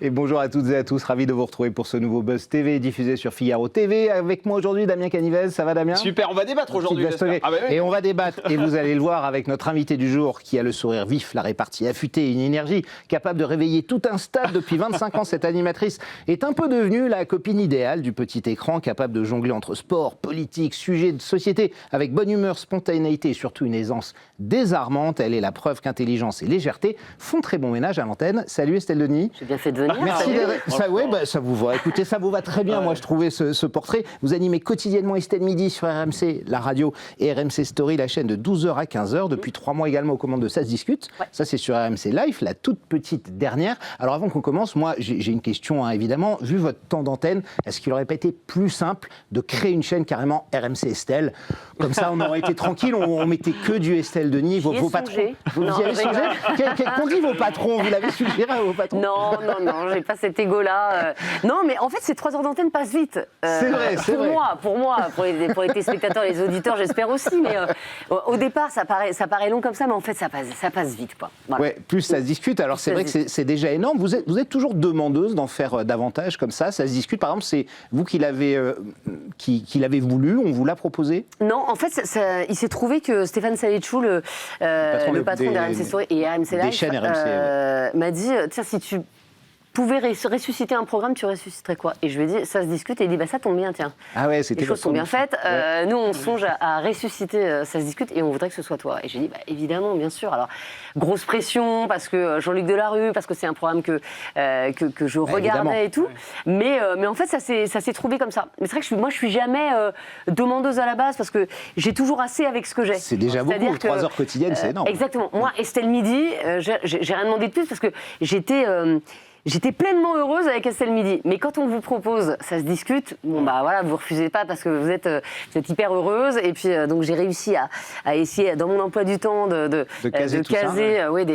Et bonjour à toutes et à tous, ravi de vous retrouver pour ce nouveau Buzz TV diffusé sur Figaro TV. Avec moi aujourd'hui Damien Canivez, ça va Damien? Super, on va débattre aujourd'hui. Oui. Et on va débattre, et vous allez le voir avec notre invité du jour qui a le sourire vif, la répartie affûtée, une énergie capable de réveiller tout un stade depuis 25 ans. Cette animatrice est un peu devenue la copine idéale du petit écran, capable de jongler entre sport, politique, sujets de société, avec bonne humeur, spontanéité et surtout une aisance désarmante. Elle est la preuve qu'intelligence et légèreté font très bon ménage à l'antenne. Salut Estelle Denis. J'ai bien fait de venir. Merci. Ça vous va. Écoutez, ça vous va très bien. Moi, je trouvais ce portrait. Vous animez quotidiennement Estelle Midi sur RMC, la radio, et RMC Story, la chaîne de 12h à 15h. Depuis 3 mois également aux commandes de Ça se discute. Ouais. Ça, c'est sur RMC Live, la toute petite dernière. Alors, avant qu'on commence, moi, j'ai une question, hein, évidemment. Vu votre temps d'antenne, est-ce qu'il n'aurait pas été plus simple de créer une chaîne carrément RMC Estelle? Comme ça, on aurait été tranquille. On mettait que du Estelle Denis, vos patrons. Vous y avez songé? Qu'ont dit vos patrons? Vous l'avez suggéré à vos patrons? Non, j'ai pas cet égo-là. Non, mais en fait, ces 3 heures d'antenne passent vite. C'est vrai. Pour les téléspectateurs, les auditeurs, j'espère aussi. Mais au départ, ça paraît long comme ça, mais en fait, ça passe vite, quoi. Voilà. Ouais, plus ça se discute. Alors, c'est vrai que c'est déjà énorme. Vous êtes toujours demandeuse d'en faire davantage comme ça. Ça se discute. Par exemple, c'est vous qui l'avez voulu. On vous l'a proposé? Non, en fait, il s'est trouvé que Stéphane Salichou, le patron d'RMC Story et RMC Live, des chaînes RMC, m'a dit tiens, si tu pouvais ressusciter un programme, tu ressusciterais quoi? Et je lui ai dit, ça se discute, et il dit, ça tombe bien, tiens. Ah ouais, c'était les choses sont bien faites. Nous, on songe à ressusciter Ça se discute, et on voudrait que ce soit toi. Et j'ai dit, évidemment, bien sûr. Alors, grosse pression, parce que Jean-Luc Delarue, parce que c'est un programme que je regardais évidemment. Et tout. Mais en fait, ça s'est trouvé comme ça. Mais c'est vrai que moi, je suis jamais demandeuse à la base, parce que j'ai toujours assez avec ce que j'ai. C'est déjà beaucoup, 3 heures quotidiennes, c'est énorme. Exactement. Moi, Estelle Midi, j'ai rien demandé de plus, parce que J'étais pleinement heureuse avec Estelle Midi. Mais quand on vous propose, ça se discute, vous refusez pas parce que vous êtes hyper heureuse. Et puis, donc, j'ai réussi à essayer, dans mon emploi du temps, de caser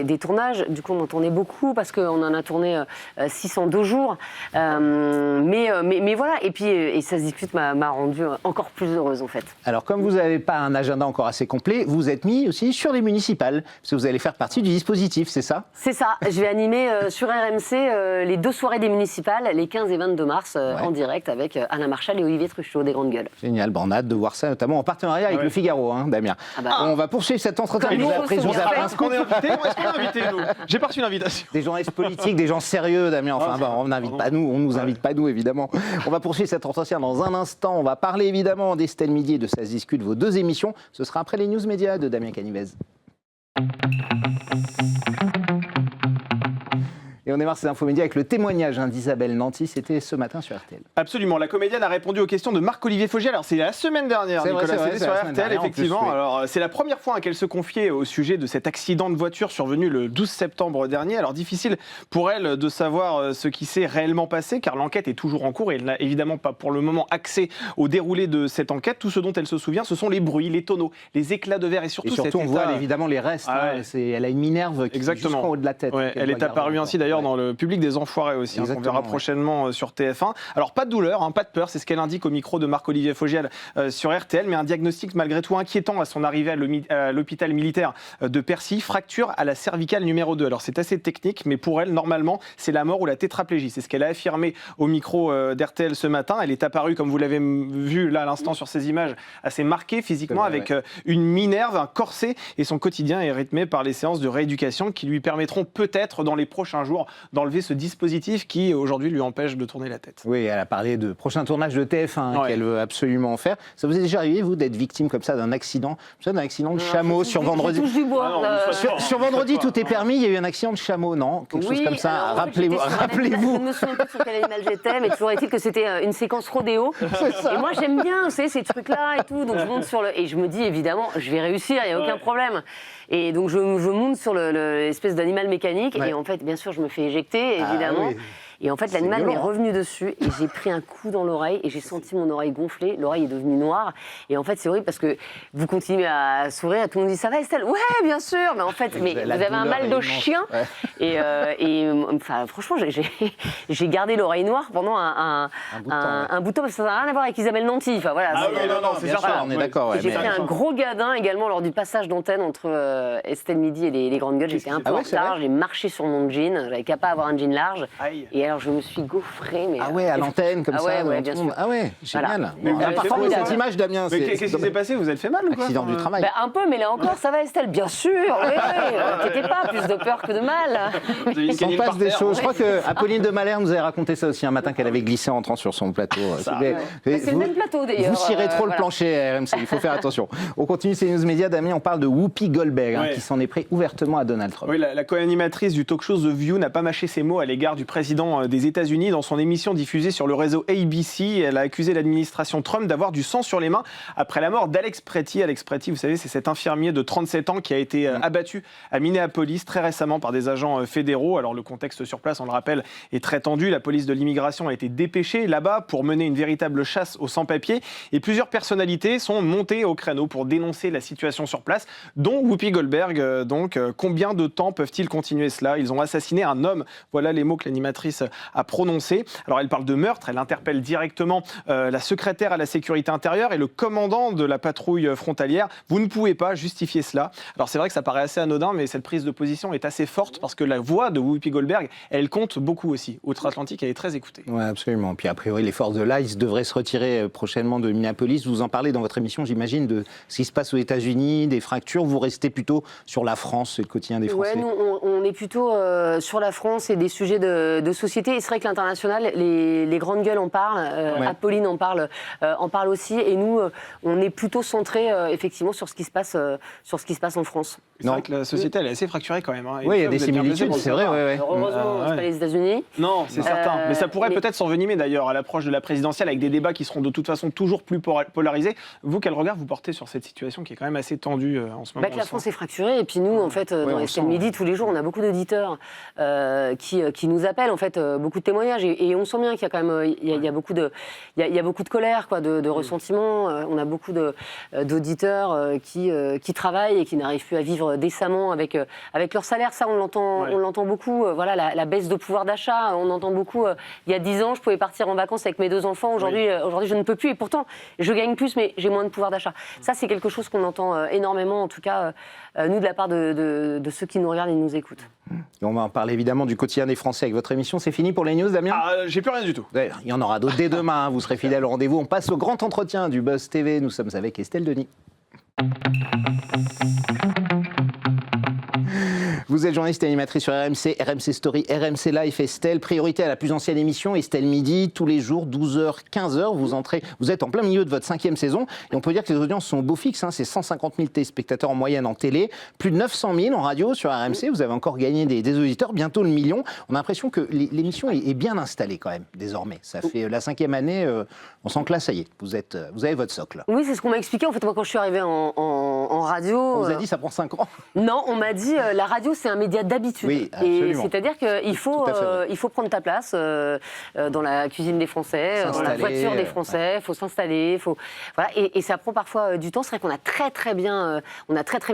des tournages. Du coup, on en tournait beaucoup parce qu'on en a tourné 6 en 2 jours. Mais voilà. Et puis, ça se discute m'a rendue encore plus heureuse, en fait. Alors, comme vous n'avez pas un agenda encore assez complet, vous êtes mis aussi sur les municipales. Parce que vous allez faire partie du dispositif, c'est ça? C'est ça. Je vais animer sur RMC les 2 soirées des municipales, les 15 et 22 mars, en direct avec Alain Marchal et Olivier Truchot des Grandes Gueules. Génial, on a hâte de voir ça, notamment en partenariat avec le Figaro, hein, Damien. On va poursuivre cet entretien. Est-ce qu'on est invité ou est-ce qu'on est invité, nous? J'ai pas reçu l'invitation. Des journalistes politiques, des gens sérieux, Damien. Enfin, on n'invite pas nous, on nous invite pas nous, évidemment. On va poursuivre cet entretien dans un instant. On va parler évidemment d'Estelle Midi et de Ça se discute, vos 2 émissions. Ce sera après les news médias de Damien Canivez. Et on démarre ces infos médias avec le témoignage d'Isabelle Nanty. C'était ce matin sur RTL. Absolument. La comédienne a répondu aux questions de Marc-Olivier Fogiel. Alors, c'est la semaine dernière, Nicolas. C'était sur RTL, effectivement. Plus, oui. Alors, c'est la première fois qu'elle se confiait au sujet de cet accident de voiture survenu le 12 septembre dernier. Alors, difficile pour elle de savoir ce qui s'est réellement passé, car l'enquête est toujours en cours et elle n'a évidemment pas pour le moment accès au déroulé de cette enquête. Tout ce dont elle se souvient, ce sont les bruits, les tonneaux, les éclats de verre et surtout on voit évidemment les restes. Elle a une minerve qui est jusqu'en haut de la tête. Ouais, elle est apparue ainsi d'ailleurs dans le public des Enfoirés aussi, qu'on verra prochainement sur TF1. Alors pas de douleur, pas de peur, c'est ce qu'elle indique au micro de Marc-Olivier Fogiel sur RTL, mais un diagnostic malgré tout inquiétant à son arrivée à l'hôpital militaire de Percy, fracture à la cervicale numéro 2. Alors c'est assez technique, mais pour elle, normalement, c'est la mort ou la tétraplégie. C'est ce qu'elle a affirmé au micro d'RTL ce matin. Elle est apparue, comme vous l'avez vu là à l'instant sur ces images, assez marquée physiquement, avec une minerve, un corset, et son quotidien est rythmé par les séances de rééducation qui lui permettront peut-être dans les prochains jours d'enlever ce dispositif qui aujourd'hui lui empêche de tourner la tête. Oui, elle a parlé de prochain tournage de TF1 qu'elle veut absolument faire. Ça vous est déjà arrivé, vous, d'être victime comme ça d'un accident de chameau sur vendredi? Sur vendredi, tout est permis, il y a eu un accident de chameau, non? Quelque chose comme ça, rappelez-vous. Je me souviens pas sur quel animal j'étais, mais toujours est-il que c'était une séquence rodéo. Et moi, j'aime bien, vous savez, ces trucs-là et tout, donc je monte sur et je me dis, évidemment, je vais réussir, il n'y a aucun problème. Et donc, je monte sur l'espèce d'animal mécanique, et en fait, bien sûr, je me fais éjecter, évidemment. Et en fait, l'animal m'est revenu dessus et j'ai pris un coup dans l'oreille et j'ai senti mon oreille gonfler. L'oreille est devenue noire. Et en fait, c'est horrible parce que vous continuez à sourire. Tout le monde dit, ça va Estelle? Ouais, bien sûr. Mais en fait, vous avez un mal de chien. Et franchement, j'ai gardé l'oreille noire pendant un bout de temps. Parce que ça n'a rien à voir avec Isabelle Nanty. Enfin, voilà, non, c'est certain. On est d'accord. J'ai pris un gros gadin également lors du passage d'antenne entre Estelle Midi et les Grandes Gueules. J'étais un peu en retard. J'ai marché sur mon jean. J'avais qu'à pas avoir un jean large. Et alors je me suis gaufrée. Mais, ah ouais, à l'antenne, comme ça. Ouais, bien sûr. Ah ouais, génial. Voilà. Bon, parfois, cette image, Damien, mais qu'est-ce qui s'est passé? Vous êtes fait mal ou quoi? Accident du travail. Un peu, mais là encore, ça va Estelle, bien sûr. Oui, t'inquiète pas, plus de peur que de mal. Il s'en passe des choses. Je crois que Apolline de Malherbe nous avait raconté ça aussi un matin qu'elle avait glissé en entrant sur son plateau. C'est le même plateau d'ailleurs. Vous cirez trop le plancher à RMC, il faut faire attention. On continue ces news médias, Damien, on parle de Whoopi Goldberg, qui s'en est pris ouvertement à Donald Trump. Oui, la co-animatrice du talk show The View n'a pas mâché ses mots à l'égard du président des États-Unis. Dans son émission diffusée sur le réseau ABC, elle a accusé l'administration Trump d'avoir du sang sur les mains après la mort d'Alex Pretty. Alex Pretty, vous savez, c'est cet infirmier de 37 ans qui a été abattu à Minneapolis très récemment par des agents fédéraux. Alors le contexte sur place, on le rappelle, est très tendu. La police de l'immigration a été dépêchée là-bas pour mener une véritable chasse aux sans-papiers. Et plusieurs personnalités sont montées au créneau pour dénoncer la situation sur place, dont Whoopi Goldberg. Donc, combien de temps peuvent-ils continuer cela? Ils ont assassiné un homme. Voilà les mots que l'animatrice a prononcés. Alors, elle parle de meurtre. Elle interpelle directement la secrétaire à la sécurité intérieure et le commandant de la patrouille frontalière. Vous ne pouvez pas justifier cela. Alors, c'est vrai que ça paraît assez anodin, mais cette prise de position est assez forte parce que la voix de Whoopi Goldberg, elle compte beaucoup aussi. Outre-Atlantique, elle est très écoutée. Oui, absolument. Puis, a priori, les forces de l'ICE devraient se retirer prochainement de Minneapolis. Vous en parlez dans votre émission, j'imagine, de ce qui se passe aux États-Unis, des fractures. Vous restez plutôt sur la France et le quotidien des Français. Oui, nous, on est plutôt sur la France et des sujets de société. Et c'est vrai que l'international, les grandes gueules en parlent. Apolline en parle aussi. Et nous, on est plutôt centré effectivement sur ce qui se passe en France. C'est vrai que la société, elle est assez fracturée quand même. Hein. Oui, il y a des similitudes, c'est vrai. Heureusement, c'est pas les États-Unis. Non, c'est certain. Mais ça pourrait peut-être s'envenimer d'ailleurs à l'approche de la présidentielle avec des débats qui seront de toute façon toujours plus polarisés. Vous, quel regard vous portez sur cette situation qui est quand même assez tendue en ce moment? La France est fracturée et puis nous, en fait, dans Estelle Midi, tous les jours, on a beaucoup d'auditeurs qui nous appellent, en fait, beaucoup de témoignages et on sent bien qu'il y a quand même il y a beaucoup de colère, quoi, de ressentiment. On a beaucoup d'auditeurs qui travaillent et qui n'arrivent plus à vivre décemment avec leur salaire. Ça, on l'entend beaucoup. Voilà, la baisse de pouvoir d'achat, on entend beaucoup. Il y a 10 ans, je pouvais partir en vacances avec mes 2 enfants. Aujourd'hui, je ne peux plus. Et pourtant, je gagne plus, mais j'ai moins de pouvoir d'achat. Ça, c'est quelque chose qu'on entend énormément, en tout cas, nous, de la part de ceux qui nous regardent et nous écoutent. Et on va en parler évidemment du quotidien des Français avec votre émission. C'est fini pour les news, Damien? J'ai plus rien du tout. Il y en aura d'autres dès demain. Vous serez fidèles au rendez-vous. On passe au grand entretien du Buzz TV. Nous sommes avec Estelle Denis. Vous êtes journaliste et animatrice sur RMC, RMC Story, RMC Live, Estelle. Priorité à la plus ancienne émission, Estelle Midi, tous les jours, 12h, 15h. Vous êtes en plein milieu de votre 5e saison. Et on peut dire que les audiences sont au beau fixe. C'est 150 000 téléspectateurs en moyenne en télé, plus de 900 000 en radio sur RMC. Vous avez encore gagné des auditeurs, bientôt le million. On a l'impression que l'émission est bien installée quand même, désormais. Ça fait la 5e année, on sent que là, ça y est, vous avez votre socle. Oui, c'est ce qu'on m'a expliqué. En fait, moi, quand je suis arrivée en radio... On vous a dit ça prend 5 ans? Non, on m'a dit la radio, c'est un média d'habitude. Oui, absolument. C'est-à-dire qu'il faut prendre ta place dans la cuisine des Français, dans la voiture des Français, il faut s'installer. Voilà, et ça prend parfois du temps. C'est vrai qu'on a très très bien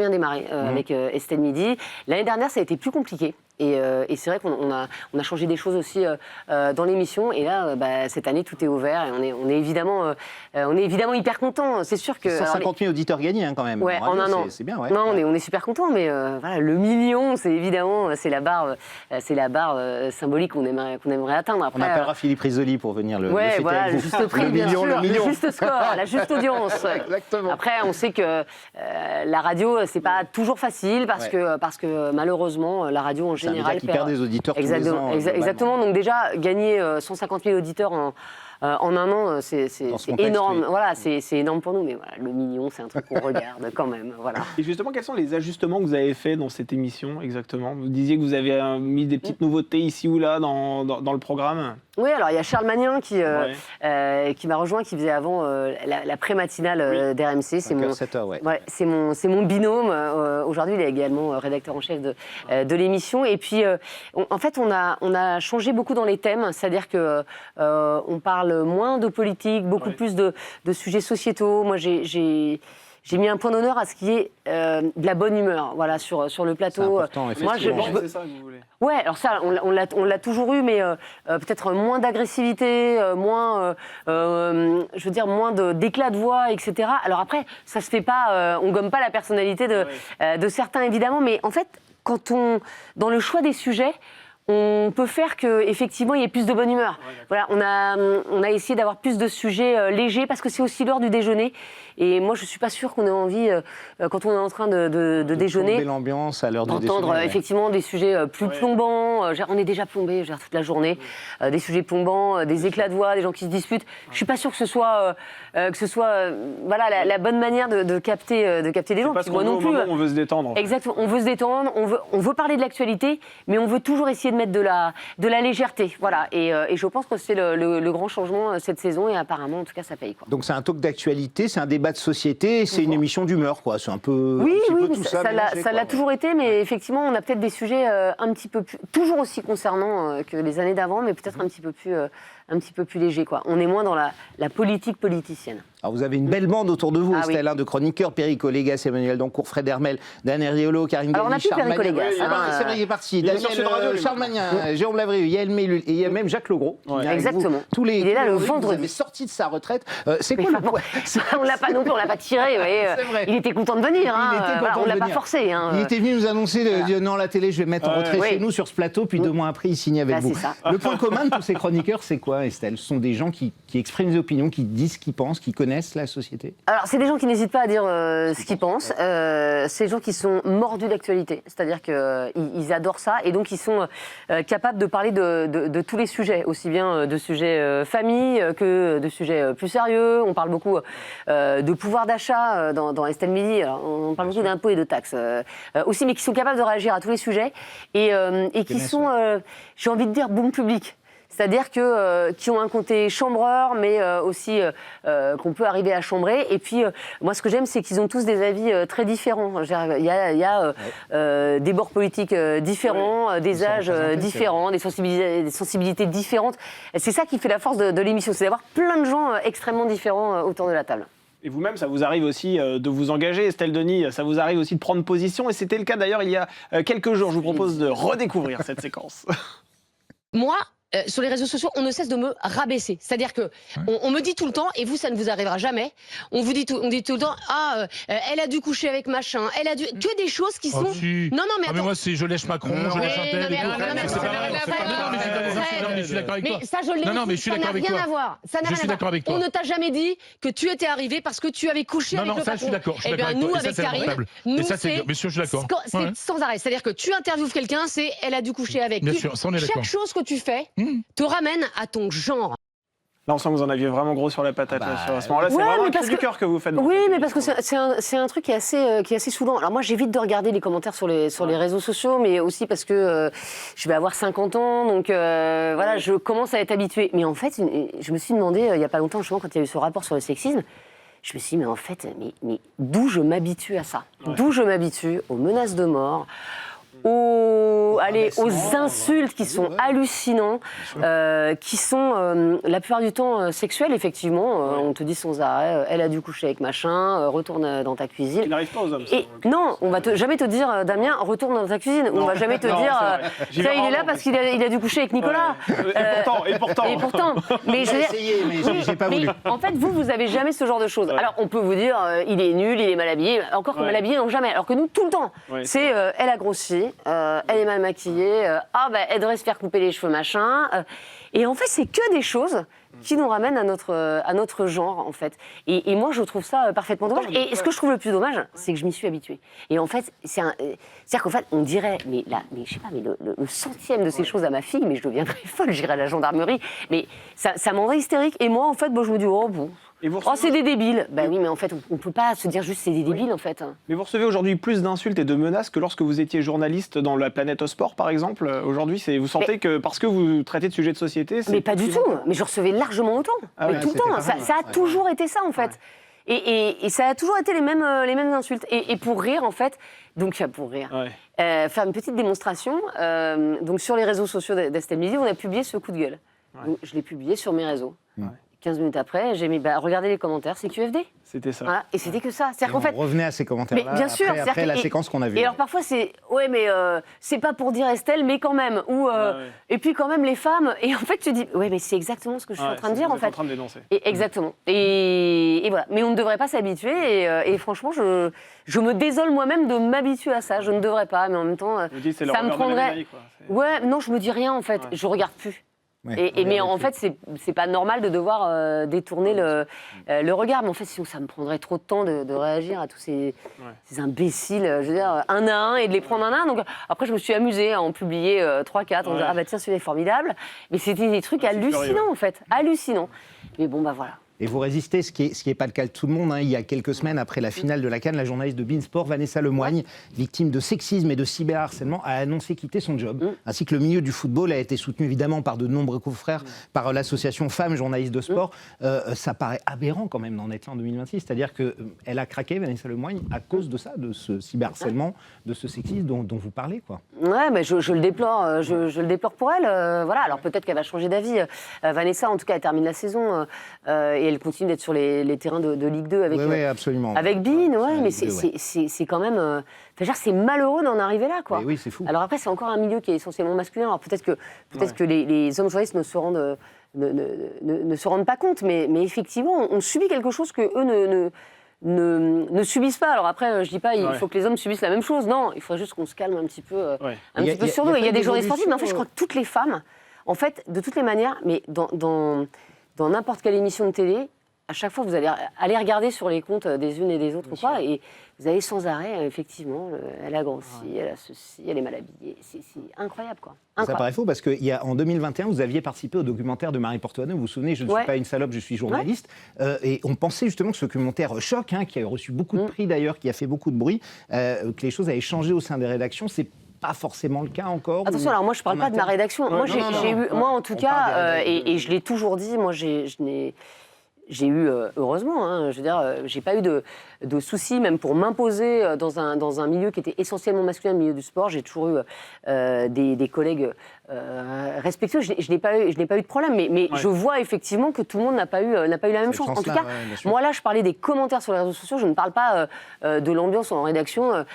démarré avec Estelle Midi. L'année dernière, ça a été plus compliqué. Et c'est vrai qu'on a changé des choses aussi dans l'émission. Et là, cette année, tout est ouvert. Et on est évidemment hyper contents. C'est sûr que 150 000 auditeurs gagnés quand même. Ouais, en un an. C'est bien. Ouais. Non, on est super contents. Mais voilà, le million, c'est la barre symbolique qu'on aimerait atteindre. Après, on appellera Philippe Risoli pour venir le fêter voilà, avec le vous. juste prix, bien sûr, le juste score, la juste audience. Exactement. Après, on sait que la radio, c'est pas toujours facile parce que malheureusement, la radio en général perd des auditeurs tous les ans. Exactement. Donc déjà, gagner 150 000 auditeurs en un an, c'est énorme. Oui. Voilà, c'est énorme pour nous. Mais voilà, le million, c'est un truc qu'on regarde quand même. Voilà. Et justement, quels sont les ajustements que vous avez faits dans cette émission exactement? Vous disiez que vous avez mis des petites nouveautés ici ou là dans le programme. Oui, alors il y a Charles Magnin qui m'a rejoint, qui faisait avant la pré-matinale d'RMC. C'est mon binôme. Aujourd'hui, il est également rédacteur en chef de l'émission. Et puis, en fait, on a changé beaucoup dans les thèmes. C'est-à-dire que on parle moins de politique, beaucoup plus de sujets sociétaux. Moi, j'ai mis un point d'honneur à ce qui est de la bonne humeur, voilà, sur le plateau. C'est important, effectivement. C'est ça que vous voulez. Ouais, alors ça, on l'a toujours eu, mais peut-être moins d'agressivité, moins d'éclat de voix, etc. Alors après, ça se fait pas, on gomme pas la personnalité de certains, évidemment, mais en fait, dans le choix des sujets, on peut faire qu'effectivement, il y ait plus de bonne humeur. Voilà, on a essayé d'avoir plus de sujets légers, parce que c'est aussi l'heure du déjeuner. Et moi, je ne suis pas sûre qu'on ait envie, quand on est en train de déjeuner, l'ambiance à l'heure du déjeuner. D'entendre effectivement des sujets plus plombants. On est déjà plombé toute la journée. Des sujets plombants, des éclats de voix, des gens qui se disputent. Je ne suis pas sûre que ce soit, voilà, la bonne manière de capter les gens. Parce qu'on on veut se détendre. Exactement, on veut se détendre, on veut parler de l'actualité, mais on veut toujours essayer de mettre de la légèreté. Voilà. Et je pense que c'est le grand changement cette saison, et apparemment, en tout cas, ça paye, quoi. Donc c'est un talk d'actualité, c'est un débat de société, c'est une émission d'humeur, quoi. C'est un peu. Oui, tout ça l'a toujours été, mais effectivement, on a peut-être des sujets un petit peu plus, toujours aussi concernants que les années d'avant, mais peut-être un petit peu plus légers, quoi. On est moins dans la politique politicienne. Alors vous avez une belle bande autour de vous, Ah, Estelle, de chroniqueurs, Perico Légas, Emmanuel Dancourt, Fred Hermel, Dan Riolo, Karine Alors on Galli, n'a plus Perico Légas. C'est vrai, il est parti. Il est sur Sud Radio, Charles Magnin, Jérôme Lavrieux, Yael Mellul, et il y a même Jacques Legros. qui vient avec Exactement. vous. Il est là le vendredi. vendredi. Vous avez sorti de sa retraite. C'est quoi le point On l'a pas non plus, on l'a pas tiré. C'est vrai. Il était content de venir. On l'a pas forcé. Il était venu nous annoncer non, la télé, je vais mettre en retrait chez nous sur ce plateau, puis 2 mois après, il signe avec vous. Le point commun de tous ces chroniqueurs, c'est quoi, Estelle? Ce sont des gens qui expriment des opinions, qui disent ce qu'ils pensent, qui connaissent la société. Alors, c'est des gens qui n'hésitent pas à dire ce qu'ils pensent. C'est des gens qui sont mordus d'actualité. C'est-à-dire qu'ils adorent ça, et donc ils sont capables de parler de tous les sujets, aussi bien de sujets famille que de sujets plus sérieux. On parle beaucoup de pouvoir d'achat dans Estelle Midi. Alors, on parle beaucoup d'impôts et de taxes aussi, mais qui sont capables de réagir à tous les sujets et qui sont, j'ai envie de dire, boom public. C'est-à-dire qui ont un côté chambreur, mais aussi qu'on peut arriver à chambrer. Et puis, moi, ce que j'aime, c'est qu'ils ont tous des avis très différents. Il y a des bords politiques différents, des âges différents, des sensibilités différentes. Et c'est ça qui fait la force de l'émission, c'est d'avoir plein de gens extrêmement différents autour de la table. Et vous-même, ça vous arrive aussi de vous engager, Estelle Denis, ça vous arrive aussi de prendre position. Et c'était le cas d'ailleurs il y a quelques jours. Je vous propose de redécouvrir cette séquence. Moi, sur les réseaux sociaux, on ne cesse de me rabaisser. C'est-à-dire que on me dit tout le temps, et vous, ça ne vous arrivera jamais, on dit tout le temps, elle a dû coucher avec machin, elle a dû... Que des choses qui sont... Si. Non, mais attends. Mais moi, c'est je lèche Macron, je lèche un tel, et tout. Mais je suis d'accord avec toi. Mais ça, je l'ai dit, ça n'a rien à voir. Je suis d'accord avec toi. On ne t'a jamais dit que tu étais arrivé parce que tu avais couché avec le patron. Non, ça, je suis d'accord. Eh bien, nous, avec Karine, nous, c'est... Bien sûr, je suis d'accord. C'est sans arrêt. C'est-à-dire que tu interviewes quelqu'un, c'est elle a dû coucher avec. Bien sûr, ça, on est d'accord. Chaque chose que tu fais te ramène à ton genre. Là, on sent que vous en aviez vraiment gros sur la patate à ce moment-là. Ouais, c'est vraiment un mais cri du cœur que vous faites. Oui, mais parce que c'est un truc qui est assez saoulant. Alors moi, j'évite de regarder les commentaires sur les réseaux sociaux, mais aussi parce que je vais avoir 50 ans, donc voilà, je commence à être habituée. Mais en fait, je me suis demandé, il n'y a pas longtemps, justement, quand il y a eu ce rapport sur le sexisme, je me suis dit, mais en fait, mais d'où je m'habitue à ça? D'où je m'habitue aux menaces de mort, aux insultes qui sont hallucinants, qui sont la plupart du temps sexuelles, effectivement. On te dit sans arrêt, elle a dû coucher avec machin, retourne dans ta cuisine. Il n'arrive pas aux hommes. Non, on va jamais te dire, Damien, retourne dans ta cuisine. On va jamais te dire, il est là parce qu'il a dû coucher avec Nicolas. Et pourtant. Mais j'ai essayé, mais j'ai pas voulu. En fait, vous avez jamais ce genre de choses. Alors, on peut vous dire, il est nul, il est mal habillé. Encore que mal habillé, non, jamais. Alors que nous, tout le temps, c'est, elle a grossi. Elle est mal maquillée, elle devrait se faire couper les cheveux, machin. Et en fait, c'est que des choses qui nous ramènent à notre genre, en fait. Et moi, je trouve ça parfaitement dommage. Et ce que je trouve le plus dommage, c'est que je m'y suis habituée. Et en fait, c'est-à-dire qu'en fait, on dirait, mais je sais pas, mais le centième de ces choses à ma fille, mais je deviendrais folle, j'irais à la gendarmerie. Mais ça m'endrait hystérique. Et moi, en fait, je me dis, oh bon. C'est des débiles. Ben oui, mais en fait, on ne peut pas se dire juste c'est des débiles, en fait. Mais vous recevez aujourd'hui plus d'insultes et de menaces que lorsque vous étiez journaliste dans la Planète au Sport, par exemple. Aujourd'hui, vous sentez que parce que vous traitez de sujets de société... Mais pas du tout. Mais je recevais largement autant. Mais tout le temps. Ça a toujours été ça, en fait. Et ça a toujours été les mêmes insultes. Et pour rire, en fait... Donc, pour rire. Faire une petite démonstration. Donc, sur les réseaux sociaux d'Estelle Midi, on a publié ce coup de gueule. Donc, je l'ai publié sur mes réseaux. 15 minutes après, j'ai mis regardez les commentaires, c'est QFD. C'était ça. Voilà. Et c'était que ça. Et on revenait à ces commentaires-là mais bien sûr, après la séquence qu'on a vue. Et alors parfois c'est c'est pas pour dire Estelle, mais quand même. Et puis quand même les femmes. Et en fait tu dis mais c'est exactement ce que je suis en train de dire en fait. En train de dénoncer. Et exactement. Et voilà. Mais on ne devrait pas s'habituer. Et franchement, je me désole moi-même de m'habituer à ça. Je ne devrais pas, mais en même temps, ça me prendrait. Ouais, non, je me dis rien en fait. Ouais. Je regarde plus. Ouais, mais en fait, c'est pas normal de devoir détourner le regard. Mais en fait, sinon, ça me prendrait trop de temps de réagir à tous ces imbéciles, je veux dire, un à un, et de les prendre un à un. Donc après, je me suis amusée à en publier 3-4, en disant, tiens, celui-là est formidable. Mais c'était des trucs hallucinants, en fait. Hallucinants. Mais bon, voilà. Et vous résistez, ce qui est pas le cas de tout le monde. Il y a quelques semaines, après la finale de la CAN, la journaliste de Beansport, Vanessa Lemoigne, victime de sexisme et de cyberharcèlement, a annoncé quitter son job. Ainsi que le milieu du football a été soutenu évidemment par de nombreux confrères, par l'association Femmes Journalistes de Sport. Ça paraît aberrant quand même d'en être là en 2026. C'est-à-dire qu'elle a craqué, Vanessa Lemoigne, à cause de ça, de ce cyberharcèlement, de ce sexisme dont vous parlez, quoi. Ouais, mais je le déplore. Je le déplore pour elle. Voilà. Alors peut-être qu'elle va changer d'avis. Vanessa, en tout cas, elle termine la saison. Et elle continue d'être sur les terrains de Ligue 2 avec, absolument. Avec Bean, mais c'est quand même... c'est malheureux d'en arriver là, quoi. Et oui, c'est fou. Alors après, c'est encore un milieu qui est essentiellement masculin. Alors peut-être que les hommes journalistes ne se rendent pas compte, mais effectivement, on subit quelque chose que eux ne subissent pas. Alors après, je dis pas, il faut que les hommes subissent la même chose. Non, il faudrait juste qu'on se calme un petit peu, sur nous. Il y a des journalistes sportifs, mais en fait, je crois que toutes les femmes, en fait, de toutes les manières, mais dans n'importe quelle émission de télé, à chaque fois, vous allez aller regarder sur les comptes des unes et des autres, quoi, et vous avez sans arrêt, effectivement, elle a grossi, elle a ceci, elle est mal habillée. C'est incroyable, quoi. Incroyable. Ça paraît faux parce qu'en 2021, vous aviez participé au documentaire de Marie Portoineau. Vous vous souvenez, je ne suis pas une salope, je suis journaliste. Et on pensait justement que ce documentaire choc, qui a reçu beaucoup de prix d'ailleurs, qui a fait beaucoup de bruit, que les choses avaient changé au sein des rédactions. C'est pas forcément le cas encore. Attention, alors moi je parle pas de ma rédaction. Moi moi en tout cas, et je l'ai toujours dit, moi j'ai eu, heureusement, je veux dire, j'ai pas eu de soucis, même pour m'imposer dans un milieu qui était essentiellement masculin, le milieu du sport. J'ai toujours eu des collègues respectueux. Je n'ai pas eu de problème, mais je vois effectivement que tout le monde n'a pas eu la même chance. En tout cas, moi là, je parlais des commentaires sur les réseaux sociaux. Je ne parle pas de l'ambiance en rédaction.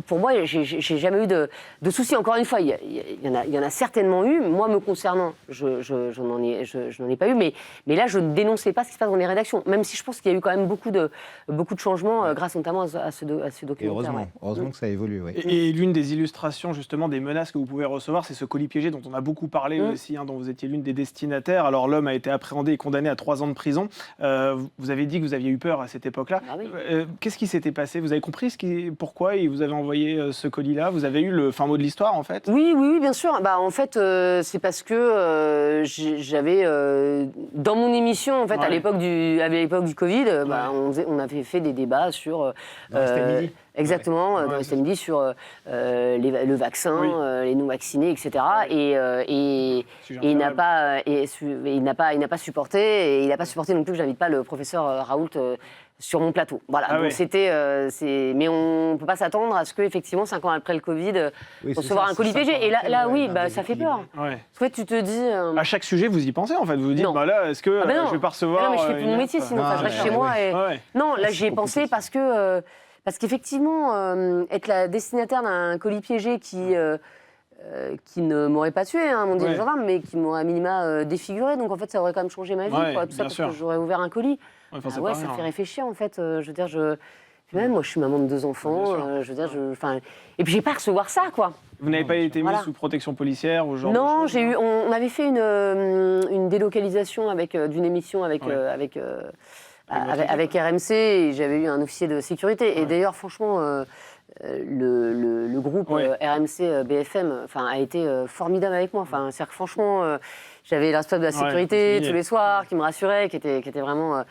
Pour moi, j'ai jamais eu de soucis. Encore une fois, il y en a certainement eu. Moi, me concernant, je n'en ai pas eu. Mais là, je ne dénonçais pas ce qui se passe dans les rédactions, même si je pense qu'il y a eu quand même beaucoup de changements grâce notamment à ce documentaire. Heureusement que ça évolue. Ouais. Et l'une des illustrations justement des menaces que vous pouvez recevoir, c'est ce colis piégé dont on a beaucoup parlé aussi, dont vous étiez l'une des destinataires. Alors l'homme a été appréhendé et condamné à 3 ans de prison. Vous avez dit que vous aviez eu peur à cette époque-là. Ah oui. Qu'est-ce qui s'était passé? Vous avez compris pourquoi il vous avez envoyé ce colis-là? Vous avez eu le fin mot de l'histoire en fait? Oui, bien sûr. En fait, c'est parce que j'avais dans mon émission en fait à l'époque du Covid, on avait fait des débats sur exactement dans Estelle Midi sur le vaccin, les non-vaccinés, etc. Et il n'a pas supporté, et il n'a pas supporté non plus que j'invite pas le professeur Raoult sur mon plateau. Voilà. Donc mais on ne peut pas s'attendre à ce que effectivement 5 ans après le Covid, recevoir un colis piégé. Et là, ça fait peur. Ouais. En fait, tu te dis. À chaque sujet, vous y pensez en fait. Vous vous dites, là, est-ce que je vais pas recevoir. Non, mais je fais plus mon métier, sinon je reste chez moi. Non, là, j'y ai pensé parce qu'effectivement, être la destinataire d'un colis piégé qui ne m'aurait pas tué, m'ont dit les gendarmes, mais qui m'aurait à minima défiguré. Donc en fait, ça aurait quand même changé ma vie. Tout ça parce que j'aurais ouvert un colis. Ça fait réfléchir en fait. Je veux dire, même moi, je suis maman de 2 enfants. Je veux dire, et puis j'ai pas à recevoir ça, quoi. Vous n'avez pas été mis sous protection policière ou genre? Non, on avait fait une délocalisation d'une émission avec RMC, et j'avais eu un officier de sécurité. Et d'ailleurs, franchement, le groupe RMC BFM a été formidable avec moi. C'est-à-dire que franchement, j'avais le responsable de la sécurité tous les soirs qui me rassurait, qui était vraiment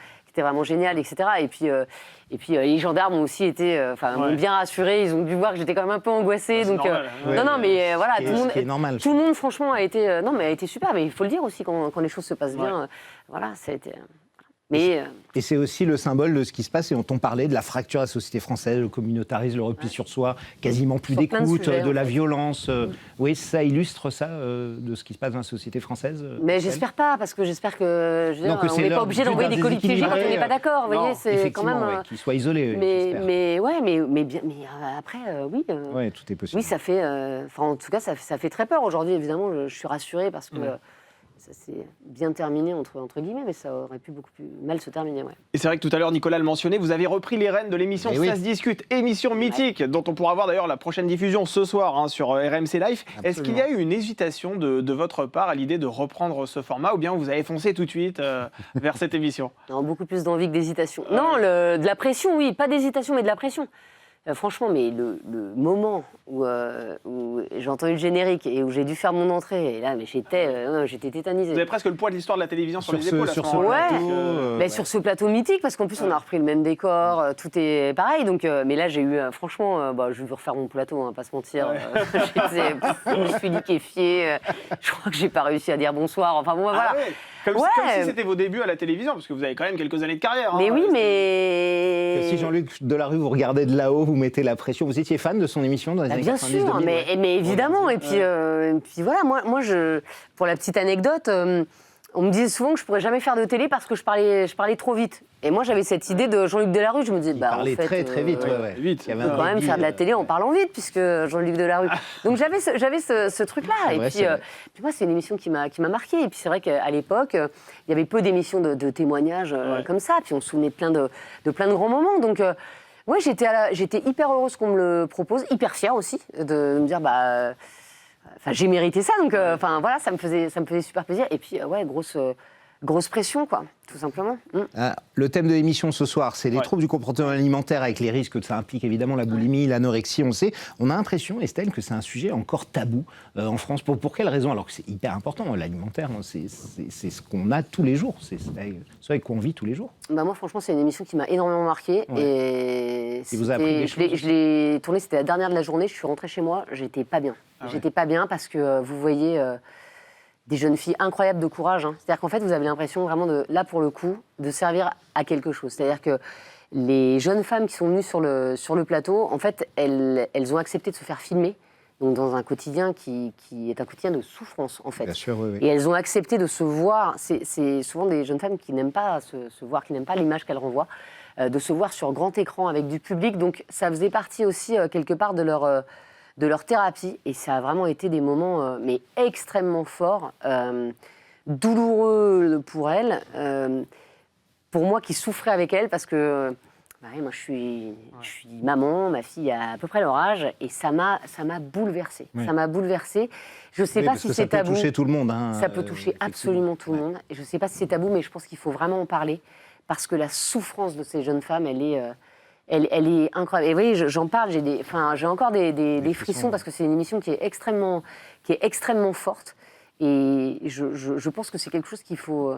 génial, etc. Et puis les gendarmes ont aussi été, m'ont bien rassuré. Ils ont dû voir que j'étais quand même un peu angoissée. Donc normal, mais voilà, tout le monde franchement a été super. Mais il faut le dire aussi quand les choses se passent bien. Voilà, ça a été. Et c'est aussi le symbole de ce qui se passe, et dont on parlait de la fracture de la société française, le communautarisme, le repli sur soi, quasiment plus Sur plein de d'écoute, sujets, de la en fait. violence. Oui, ça illustre ça, de ce qui se passe dans la société française. Mais j'espère pas, parce que j'espère que je veux dire, Non, que on c'est n'est pas l'heure obligé plus d'envoyer d'un des colis piégés quand on n'est déséquilibré, pas d'accord. Vous voyez, c'est quand Effectivement, même. ouais, qu'ils soient isolés. j'espère. Mais après, oui. Ouais, tout est possible. Oui, ça fait. En tout cas, ça fait très peur aujourd'hui. Évidemment, je suis rassurée parce que ça s'est bien terminé entre guillemets, mais ça aurait pu beaucoup plus mal se terminer. Ouais. Et c'est vrai que tout à l'heure, Nicolas le mentionnait, vous avez repris les rênes de l'émission Eh oui. Ça se discute, émission mythique, dont on pourra voir d'ailleurs la prochaine diffusion ce soir sur RMC Live. Est-ce qu'il y a eu une hésitation de votre part à l'idée de reprendre ce format, ou bien vous avez foncé tout de suite vers cette émission? Non, beaucoup plus d'envie que d'hésitation. Non, de la pression, oui, pas d'hésitation, mais de la pression. Franchement, mais le moment où j'ai entendu le générique et où j'ai dû faire mon entrée, et là, mais j'étais tétanisée. Vous avez presque le poids de l'histoire de la télévision sur les épaules. sur ce Ouais. plateau. Mais sur ce plateau mythique, parce qu'en plus on a repris le même décor, tout est pareil. Donc, mais là j'ai eu, franchement, je vais refaire mon plateau, pas se mentir. Je me suis liquéfiée. Je crois que j'ai pas réussi à dire bonsoir. Enfin bon, voilà. Ah ouais. Comme si c'était vos débuts à la télévision, parce que vous avez quand même quelques années de carrière. Mais oui, mais Si Jean-Luc Delarue vous regardait de là-haut, vous mettez la pression. Vous étiez fan de son émission dans les années bien 90, sûr, 2000, mais évidemment. Et puis voilà, moi pour la petite anecdote, on me disait souvent que je pourrais jamais faire de télé parce que je parlais trop vite. Et moi j'avais cette idée de Jean-Luc Delarue, je me disais Il parlait en fait, très très vite. vite. Il y avait on peut un quand même rugby, faire de la télé en parlant vite, puisque Jean-Luc Delarue. Donc j'avais ce truc-là. Et Ouais, puis moi, c'est une émission qui m'a marquée. Et puis c'est vrai qu'à l'époque, il y avait peu d'émissions de témoignages comme ça. Puis on se souvenait de plein de grands moments. Donc ouais, j'étais hyper heureuse qu'on me le propose, hyper fière aussi de me dire j'ai mérité ça. Donc voilà, ça me faisait super plaisir. Et puis ouais, grosse pression, quoi, tout simplement. Le thème de l'émission ce soir, c'est les troubles du comportement alimentaire, avec les risques que ça implique, évidemment, la boulimie, l'anorexie, on le sait. On a l'impression, Estelle, que c'est un sujet encore tabou en France. Pour quelle raison? Alors que c'est hyper important, l'alimentaire, c'est ce qu'on a tous les jours, c'est ce avec quoi on vit tous les jours. Moi, franchement, c'est une émission qui m'a énormément marquée. Ouais. Et vous a appris des choses. je l'ai tournée, c'était la dernière de la journée, je suis rentrée chez moi, j'étais pas bien. J'étais pas bien parce que vous voyez des jeunes filles incroyables de courage. C'est-à-dire qu'en fait, vous avez l'impression vraiment, là pour le coup, de servir à quelque chose. C'est-à-dire que les jeunes femmes qui sont venues sur le plateau, en fait, elles ont accepté de se faire filmer, donc dans un quotidien qui est un quotidien de souffrance, en fait. Bien sûr, oui. Et elles ont accepté de se voir. C'est souvent des jeunes femmes qui n'aiment pas se voir, qui n'aiment pas l'image qu'elles renvoient, de se voir sur grand écran avec du public. Donc ça faisait partie aussi quelque part de leur thérapie. Et ça a vraiment été des moments mais extrêmement forts, douloureux pour elles, pour moi qui souffrais avec elles, parce que moi je suis maman, ma fille a à peu près leur âge, et ça m'a bouleversée. Oui. Ça m'a bouleversée. Je ne sais pas si c'est tabou. Ça peut toucher tout le monde. Ça peut toucher absolument tout le monde. Et je ne sais pas si c'est tabou, mais je pense qu'il faut vraiment en parler, parce que la souffrance de ces jeunes femmes, elle est incroyable. Et vous voyez, j'en parle, j'ai encore des frissons, parce que c'est une émission qui est extrêmement forte. Et je pense que c'est quelque chose qu'il faut...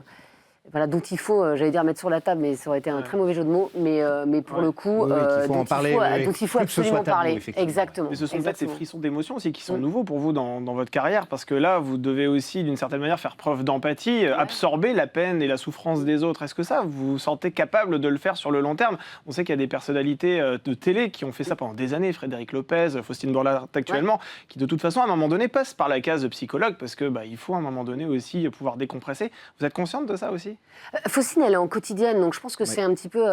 dont il faut, j'allais dire mettre sur la table, mais ça aurait été un très mauvais jeu de mots, mais pour le coup, dont il faut absolument parler. Exactement. Mais ce sont peut-être ces frissons d'émotion aussi qui sont nouveaux pour vous dans votre carrière, parce que là, vous devez aussi, d'une certaine manière, faire preuve d'empathie, absorber la peine et la souffrance des autres. Est-ce que ça, vous vous sentez capable de le faire sur le long terme? On sait qu'il y a des personnalités de télé qui ont fait ça pendant des années, Frédéric Lopez, Faustine Bourlat actuellement, qui de toute façon, à un moment donné, passent par la case psychologue, parce que il faut à un moment donné aussi pouvoir décompresser. Vous êtes consciente de ça aussi? Faustine, elle est en quotidienne, donc je pense que c'est un petit peu...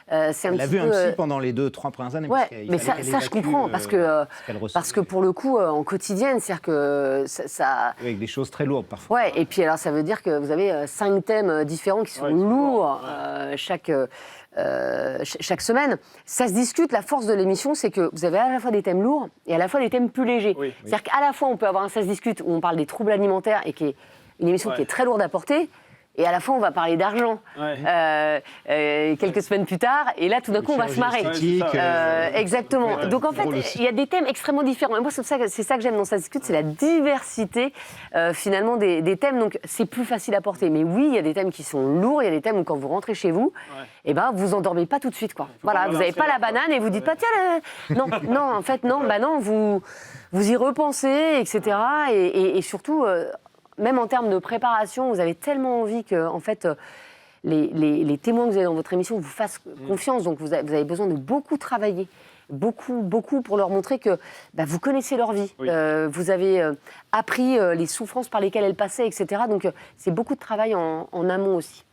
Elle a vu un psy pendant les 2-3 premières années. Ouais, mais ça je comprends, parce que pour le coup, en quotidienne, c'est-à-dire que ça... Avec des choses très lourdes parfois. Ouais, et puis alors ça veut dire que vous avez 5 thèmes différents qui sont lourds chaque semaine. Ça se discute, la force de l'émission, c'est que vous avez à la fois des thèmes lourds et à la fois des thèmes plus légers. Oui. C'est-à-dire qu'à la fois, on peut avoir un Ça se discute où on parle des troubles alimentaires, et qui est une émission qui est très lourde à porter, et à la fois, on va parler d'argent quelques semaines plus tard, et là, tout d'un coup, on va se marrer. Exactement. Donc, en fait, il y a des thèmes extrêmement différents. Et moi, c'est ça que j'aime dans Ça se discute, c'est la diversité, finalement, des thèmes. Donc, c'est plus facile à porter. Mais oui, il y a des thèmes qui sont lourds, il y a des thèmes où, quand vous rentrez chez vous, vous endormez pas tout de suite, quoi. Voilà, vous n'avez pas la banane et vous dites pas, tiens, non, en fait, non, vous y repensez, etc. Et surtout... même en termes de préparation, vous avez tellement envie que, en fait, les témoins que vous avez dans votre émission vous fassent confiance. Donc vous avez besoin de beaucoup travailler. Beaucoup pour leur montrer que vous connaissez leur vie. Oui. Vous avez appris les souffrances par lesquelles elles passaient, etc. Donc c'est beaucoup de travail en amont aussi.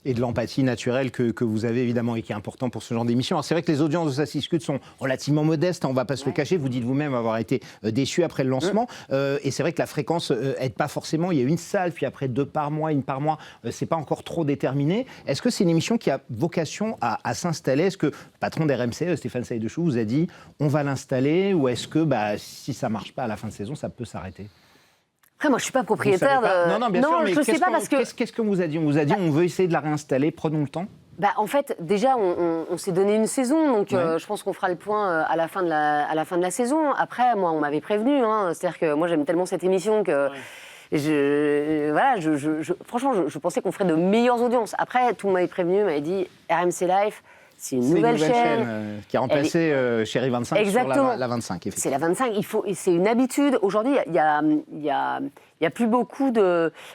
Et de l'empathie naturelle que vous avez évidemment et qui est important pour ce genre d'émission. Alors c'est vrai que les audiences de Ça se discute sont relativement modestes, on ne va pas se le cacher, vous dites vous-même avoir été déçu après le lancement. Et c'est vrai que la fréquence n'aide pas forcément, il y a une salle, puis après 2 par mois, 1 par mois, c'est pas encore trop déterminé. Est-ce que c'est une émission qui a vocation à s'installer? Est-ce que le patron d'RMC, Stéphane Saïdechou, vous a dit on va l'installer, ou est-ce que si ça ne marche pas à la fin de saison, ça peut s'arrêter? Après, moi, je ne suis pas propriétaire de... Non, bien sûr, mais je ne sais pas parce que... Qu'est-ce qu'on vous a dit? On vous a dit on veut essayer de la réinstaller, prenons le temps. En fait, déjà, on s'est donné une saison, donc je pense qu'on fera le point à la fin de la saison. Après, moi, on m'avait prévenu, c'est-à-dire que moi, j'aime tellement cette émission que... franchement, je pensais qu'on ferait de meilleures audiences. Après, tout m'avait prévenu, m'avait dit RMC Live... C'est une nouvelle chaîne qui a remplacé Chérie 25 Exactement. Sur la 25. C'est la 25, c'est une habitude. Aujourd'hui, il y a plus beaucoup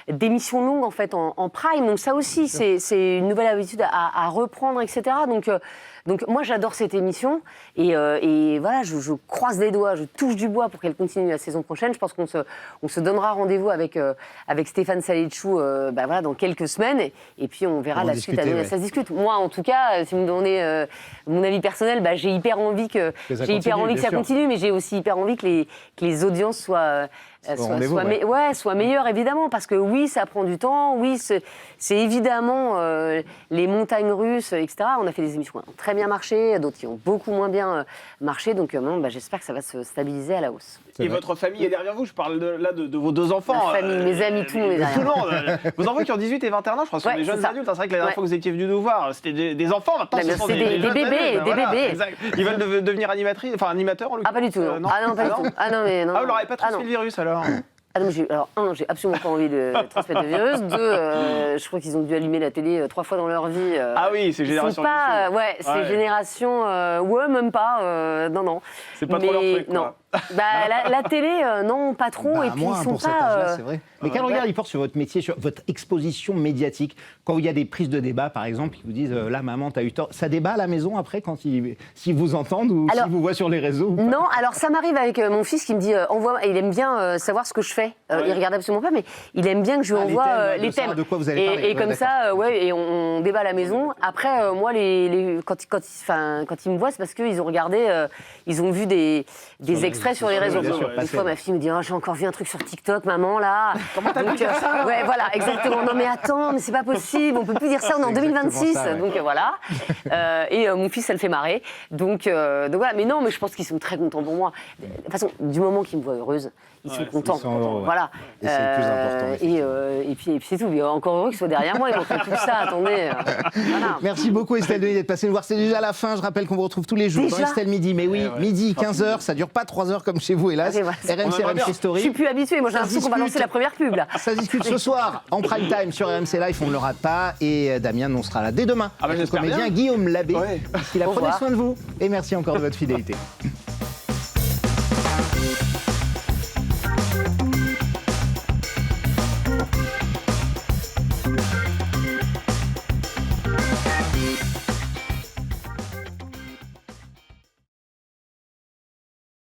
d'émissions longues en fait en prime, donc ça aussi c'est une nouvelle habitude à reprendre, etc. Donc moi j'adore cette émission et voilà, je croise les doigts, je touche du bois pour qu'elle continue la saison prochaine. Je pense qu'on se donnera rendez-vous avec Stéphane Saïdechou dans quelques semaines et puis on verra la suite à donner. Ça se discute. Moi en tout cas, si vous me donnez mon avis personnel, j'ai hyper envie que ça continue, mais j'ai aussi hyper envie que les audiences soient meilleures, évidemment, parce que oui, ça prend du temps, oui, c'est évidemment les montagnes russes, etc. On a fait des émissions qui ont très bien marché, d'autres qui ont beaucoup moins bien marché, donc j'espère que ça va se stabiliser à la hausse. Et votre famille est derrière vous? Je parle de vos 2 enfants. Ma famille, mes amis, tout le monde est derrière. Tout le monde. Vos enfants qui ont 18 et 21 ans, je crois, sont des jeunes adultes. C'est vrai que la dernière fois que vous étiez venus nous voir, c'était des enfants. Maintenant, ce sont des bébés. Exact. Ils veulent devenir animateurs en l'occurrence. Ah, pas du tout. Non. Ah non, pas du tout. Ah non, mais non. Ah, vous leur avez pas transmis le virus alors? J'ai absolument pas envie de transmettre le virus. 2, je crois qu'ils ont dû allumer la télé 3 fois dans leur vie. Ah oui, c'est génération. C'est génération. Même pas. Non. C'est pas trop leur truc. Non. La télé, non, pas trop. Et puis ils sont pour cet âge-là, c'est vrai. Mais quel regard ils portent sur votre métier, sur votre exposition médiatique? Quand il y a des prises de débat, par exemple, ils vous disent là, maman, t'as eu tort. Ça débat à la maison après, s'ils vous entendent ou s'ils vous voient sur les réseaux? Non, alors ça m'arrive avec mon fils qui me dit il aime bien savoir ce que je fais. Il regarde absolument pas, mais il aime bien que je lui envoie les thèmes. De quoi vous allez parler. Et comme ça, et on débat à la maison. Après, moi, quand ils me voient, c'est parce qu'ils ont regardé, ils ont vu des extraits sur les réseaux. Une fois, ma fille me dit j'ai encore vu un truc sur TikTok, maman, là. Comment t'as pu dire ça? Ouais, voilà, exactement. Non, mais attends, mais c'est pas possible, on peut plus dire ça, on est en 2026. Ça, ouais. Donc voilà. Et mon fils, ça le fait marrer. Donc voilà. Mais non, mais je pense qu'ils sont très contents pour moi. De toute façon, du moment qu'ils me voient heureuse, ils sont contents. Voilà. Et c'est le plus important. Et puis c'est tout. Mais encore heureux qu'ils soient derrière moi, ils m'ont fait tout ça. Attendez. Voilà. Merci beaucoup, Estelle Denis, d'être passée nous voir. C'est déjà la fin. Je rappelle qu'on vous retrouve tous les jours dans Estelle Midi. Mais oui, midi, 15h. Ça dure pas 3 heures comme chez vous, hélas. RMC Story. Je suis plus habituée. Moi, j'ai l'impression qu'on va lancer la première pub là. Ça discute ce soir en prime time sur RMC Live. On ne le rate pas. Et Damien, on sera là dès demain. Le comédien Guillaume Labbé. D'ici là, prenez soin de vous. Et merci encore de votre fidélité.